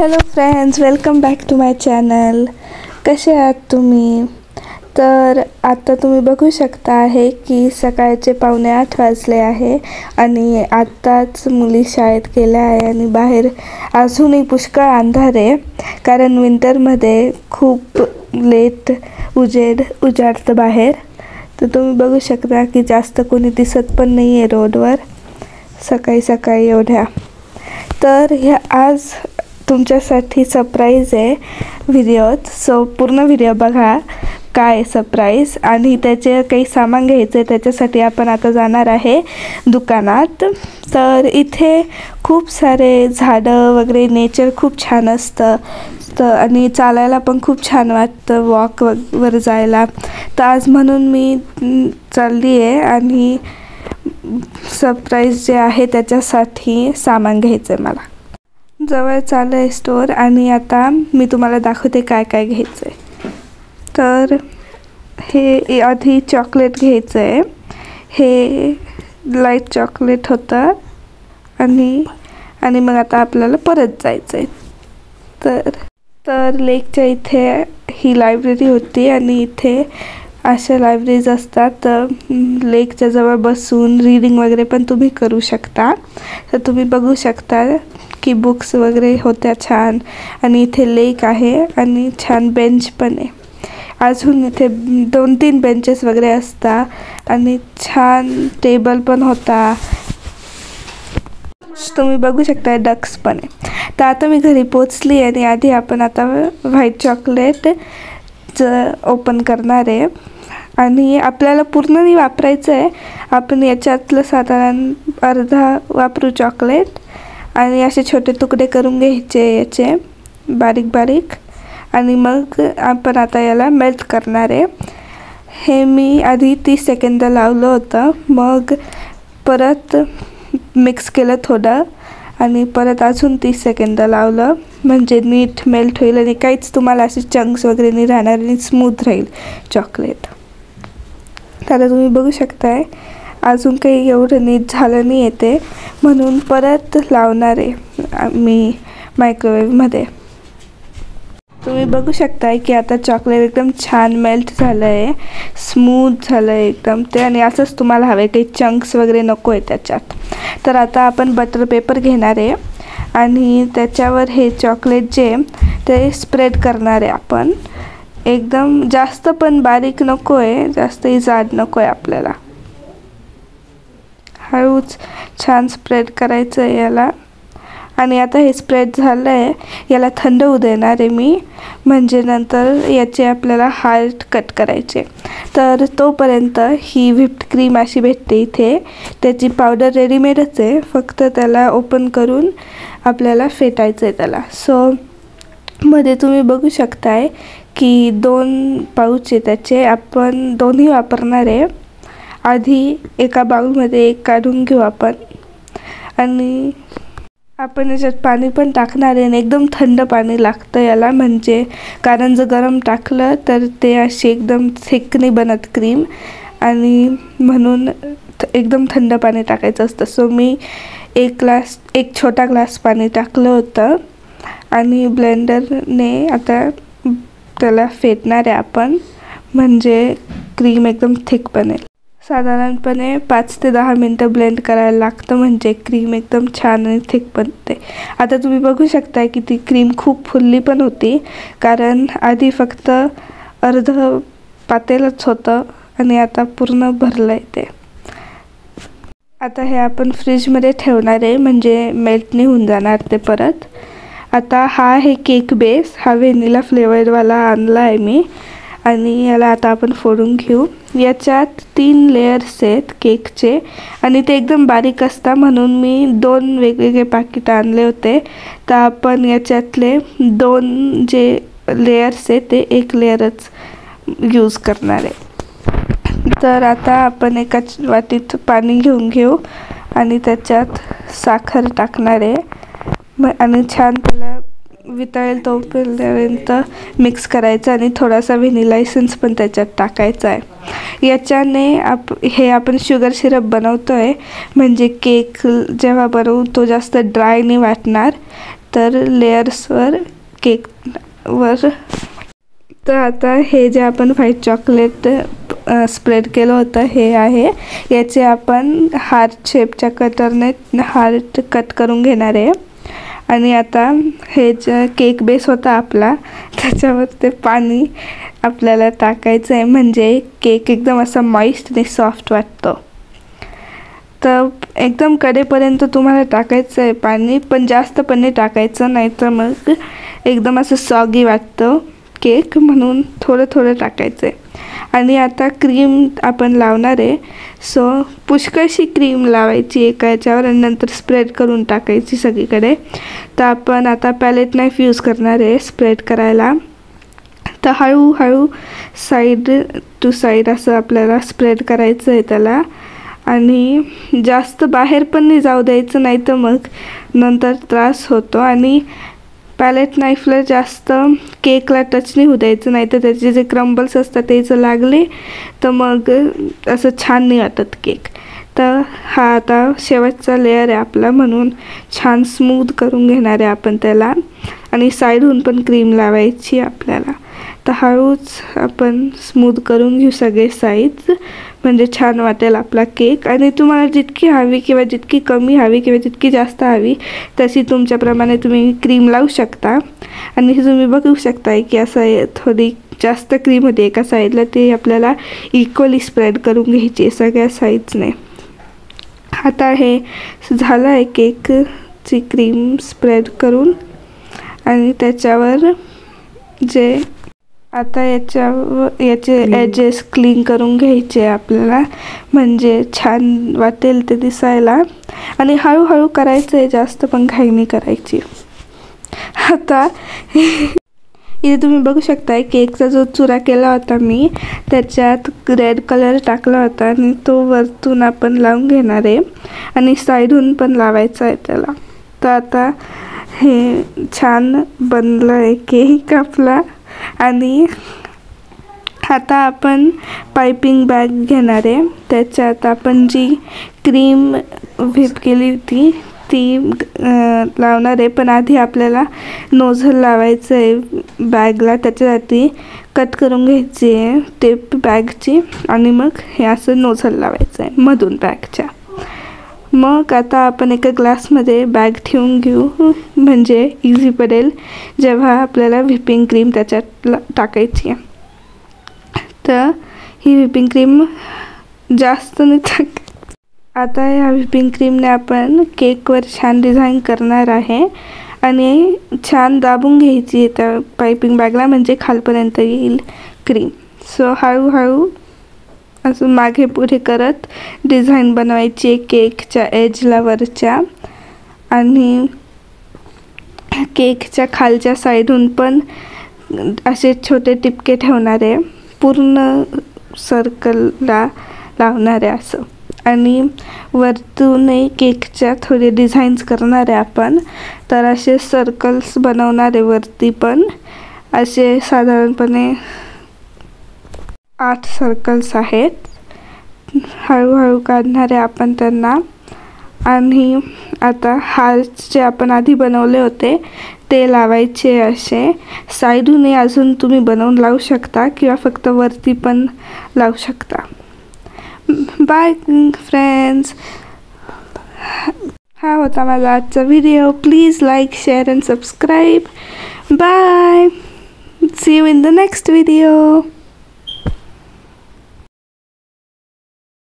Hello friends, welcome back to my channel. कसे आहात तुम्ही? तर आता तुम्ही बघू शकता आहे की सकाळचे 7:45 वाजले आहे आणि आत्ताच मुली शाळेत गेल्या आहे आणि बाहेर अजूनही पुष्कळ अंधार आहे, कारण विंटरमध्ये खूप लेट उजाडतं बाहेर. तर तुम्ही बघू शकता की जास्त कोणी दिसत पण नाही आहे रोडवर सकाळी सकाळी एवढ्या. तर ह्या आज तुमच्यासाठी सरप्राईज आहे व्हिडिओत, सो पूर्ण व्हिडिओ बघा काय सरप्राईज. आणि त्याचे काही सामान घ्यायचं आहे, त्याच्यासाठी आपण आता जाणार आहे दुकानात. तर इथे खूप सारे झाडं वगैरे, नेचर खूप छान असतं आणि चालायला पण खूप छान वाटतं वॉकवर जायला. तर आज म्हणून मी चालली आहे आणि सरप्राईज जे आहे त्याच्यासाठी सामान घ्यायचं आहे मला. जवळ चाललं आहे स्टोअर आणि आता मी तुम्हाला दाखवते काय काय घ्यायचं आहे. तर हे आधी चॉकलेट घ्यायचं आहे. हे लाईट चॉकलेट होतं आणि मग आता आपल्याला परत जायचं आहे. तर लेकच्या इथे ही लायब्ररी होती आणि इथे अशा लायब्ररीज असतात, तर लेकच्या जवळ बसून रीडिंग वगैरे पण तुम्ही करू शकता. तर तुम्ही बघू शकता की बुक्स वगैरे होत्या छान, आणि इथे लेक आहे आणि छान बेंच पण आहे. अजून इथे 2-3 बेंचेस वगैरे असतात आणि छान टेबल पण होता. तुम्ही बघू शकता डक्स पण आहे. तर आता मी घरी पोचली आणि आधी आपण आता व्हाईट चॉकलेट ओपन करणार आहे आणि आपल्याला पूर्ण नाही वापरायचं आहे. आपण याच्यातलं साधारण अर्धा वापरू चॉकलेट आणि असे छोटे तुकडे करून घ्यायचे याचे बारीक बारीक, आणि मग आपण आता याला मेल्ट करणार आहे. हे मी आधी 30 सेकंद लावलं होतं, मग परत मिक्स केलं थोडं आणि परत अजून 30 सेकंद लावलं, म्हणजे नीट मेल्ट होईल आणि काहीच तुम्हाला असे चंक्स वगैरे नाही राहणार आणि स्मूथ राहील चॉकलेट. तर तुम्ही बघू शकताय अजून काही एवढं नीट झालं नाही येते, म्हणून परत लावणार आहे मी मायक्रोवेव्हमध्ये. तुम्ही बघू शकताय की आता चॉकलेट एकदम छान मेल्ट झालं आहे, स्मूथ झालं आहे एकदम ते, आणि असंच तुम्हाला हवं आहे, काही चंक्स वगैरे नको आहे त्याच्यात. तर आता आपण बटर पेपर घेणार आहे आणि त्याच्यावर हे चॉकलेट जे ते स्प्रेड करणार आहे आपण. एकदम जास्त पण बारीक नको आहे, जास्तही जाड नको आहे आपल्याला. हळूच छान स्प्रेड करायचं आहे याला. आणि आता हे स्प्रेड झालं आहे, याला थंड होऊ देणार आहे मी, म्हणजे नंतर याचे आपल्याला हार्ट कट करायचे. तर तोपर्यंत ही व्हिप्ड क्रीम अशी भेटते इथे, त्याची पावडर रेडीमेडच आहे, फक्त त्याला ओपन करून आपल्याला फेटायचं आहे त्याला. सो मध्ये तुम्ही बघू शकताय की 2 पाऊच आहे त्याचे, आपण दोन्ही वापरणार आहे. आधी एका बाउलमध्ये एक काढून घेऊ आपण आणि आपण याच्यात पाणी पण टाकणार आहे आणि एकदम थंड पाणी लागतं याला, म्हणजे कारण जर गरम टाकलं तर ते अशी एकदम थिक नाही बनत क्रीम, आणि म्हणून एकदम थंड पाणी टाकायचं असतं. सो मी एक छोटा ग्लास पाणी टाकलं होतं आणि ब्लेंडरने आता त्याला फेटणार आहे आपण, म्हणजे क्रीम एकदम थिक बनेल. साधारणपणे 5 ते 10 मिनटं ब्लेंड करायला लागतं, म्हणजे क्रीम एकदम छान आणि थिक बनते. आता तुम्ही बघू शकता की ती क्रीम खूप फुलली पण होती, कारण आधी फक्त अर्धं पातेलच होतं आणि आता पूर्ण भरलं आहे ते. आता हे आपण फ्रीजमध्ये ठेवणार आहे, म्हणजे मेल्ट नाही होऊन जाणार ते परत. आता हा आहे केक बेस, हा व्हॅनिला फ्लेवरवाला आणला आहे मी, आणि याला आता आपण फोडून घेऊ. याच्यात 3 लेयर्स आहेत केकचे आणि ते एकदम बारीक असतात, म्हणून मी 2 वेगवेगळे पाकिट आणले होते. तर आपण याच्यातले 2 जे लेयर्स आहेत ते 1 लेयरच यूज करणार आहे. तर आता आपण एका वाटीत पाणी घेऊ आणि त्याच्यात साखर टाकणार आहे आणि छान त्याला वितळेल तोपर्यंत मिक्स करायचं आणि थोडासा व्हॅनिला एसेन्स पण त्याच्यात टाकायचा आहे. याच्याने हे आपण शुगर सिरप बनवतो आहे, म्हणजे केक जेव्हा बनवू तो जास्त ड्राय नाही वाटणार, तर लेयर्सवर केकवर. तर आता हे जे आपण व्हाईट चॉकलेट स्प्रेड केलं होतं हे आहे. याचे आपण हार्ट शेपच्या कटरने हार्ट कट करून घेणार आहे. आणि आता हे जे केक बेस होता आपला त्याच्यावर ते पाणी आपल्याला टाकायचं आहे, म्हणजे केक एकदम असा मॉइस्ट आणि सॉफ्ट वाटतो. तर एकदम कडेपर्यंत तुम्हाला टाकायचं आहे पाणी, पण जास्त पण नाही टाकायचं, नाही तर मग एकदम असं सॉगी वाटतं केक, म्हणून थोडं थोडं टाकायचं आहे. आणि आता क्रीम आपण लावणार आहे, सो पुष्कळशी क्रीम लावायची एका याच्यावर आणि नंतर स्प्रेड करून टाकायची सगळीकडे. तर आपण आता पॅलेट नाईफ यूज करणार आहे स्प्रेड करायला. तर हळूहळू साईड टू साईड असं आपल्याला स्प्रेड करायचं आहे त्याला. आणि जास्त बाहेर पण नाही जाऊ द्यायचं, नाही तर मग नंतर त्रास होतो. आणि पॅलेट नाईफला जास्त केकला टच नाही होऊ द्यायचं, नाही तर त्याचे जे क्रम्बल्स असतात ते जर लागले तर मग असं छान नाही वाटत केक. तर हा आता शेवटचा लेअर आहे आपला, म्हणून छान स्मूथ करून घेणार आहे आपण त्याला. आणि साईडहून पण क्रीम लावायची आपल्याला. तर हळूच आपण स्मूथ करून घेऊ सगळे साईड्स, म्हणजे छान वाटेल आपला केक. आणि तुम्हाला जितकी हवी किंवा जितकी कमी हवी किंवा जितकी जास्त हवी तशी तुमच्याप्रमाणे तुम्ही क्रीम लावू शकता. आणि तुम्ही बघू शकताय की असं थोडी जास्त क्रीम होते एका साईडला, ते आपल्याला इक्वली स्प्रेड करून घ्यायची सगळ्या साईड्सने. आता हे झालं आहे केकची क्रीम स्प्रेड करून. आणि त्याच्यावर जे आता याचे एजेस क्लीन करून घ्यायचे आपल्याला, म्हणजे छान वाटेल ते दिसायला. आणि हळूहळू करायचं आहे, जास्त पण घाई नाही करायची. आता इथे तुम्ही बघू शकताय केकचा जो चुरा केला होता मी, त्याच्यात रेड कलर टाकला होता आणि तो वरतून आपण लावून घेणार आहे आणि साईडहून पण लावायचा आहे त्याला. तर आता हे छान बनलं आहे केक आपला. आणि आता आपण पायपिंग बॅग घेणार आहे, त्याच्यात आपण जी क्रीम व्हिप केली होती ती लावणार आहे. पण आधी आपल्याला नोझल लावायचं आहे बॅगला, त्याच्यासाठी कट करून घ्यायची आहे टेप बॅगची आणि मग हे असं नोझल लावायचं आहे मधून बॅगच्या. मग आता आपण एका ग्लासमध्ये बॅग ठेवून घेऊ, म्हणजे इझी पडेल जेव्हा आपल्याला व्हिपिंग क्रीम त्याच्यात टाकायची आहे. तर ही व्हिपिंग क्रीम जास्त नाही आता या व्हिपिंग क्रीमने आपण केकवर छान डिझाईन करणार आहे. आणि छान दाबून घ्यायची त्या पायपिंग बॅगला, म्हणजे खालपर्यंत येईल क्रीम. सो हळूहळू असं मागे पुढे करत डिझाईन बनवायची आहे केकच्या एजला वरच्या. आणि केकच्या खालच्या साईडहून पण असे छोटे टिपके ठेवणार आहे, पूर्ण सर्कलला लावणार आहे असं. आणि वरतूनही केकच्या थोडे डिझाईन्स करणार आहे आपण. तर असे सर्कल्स बनवणार आहे वरती पण, असे साधारणपणे 8 सर्कल्स आहेत. हळूहळू काढणार आहे आपण त्यांना. आणि आता हार्ट्स जे आपण आधी बनवले होते ते लावायचे असे साईडहूनही अजून तुम्ही बनवून लावू शकता किंवा फक्त वरती पण लावू शकता. बाय फ्रेंड्स, हा होता माझा आजचा video. Please like, share and subscribe. Bye, see you in the next video.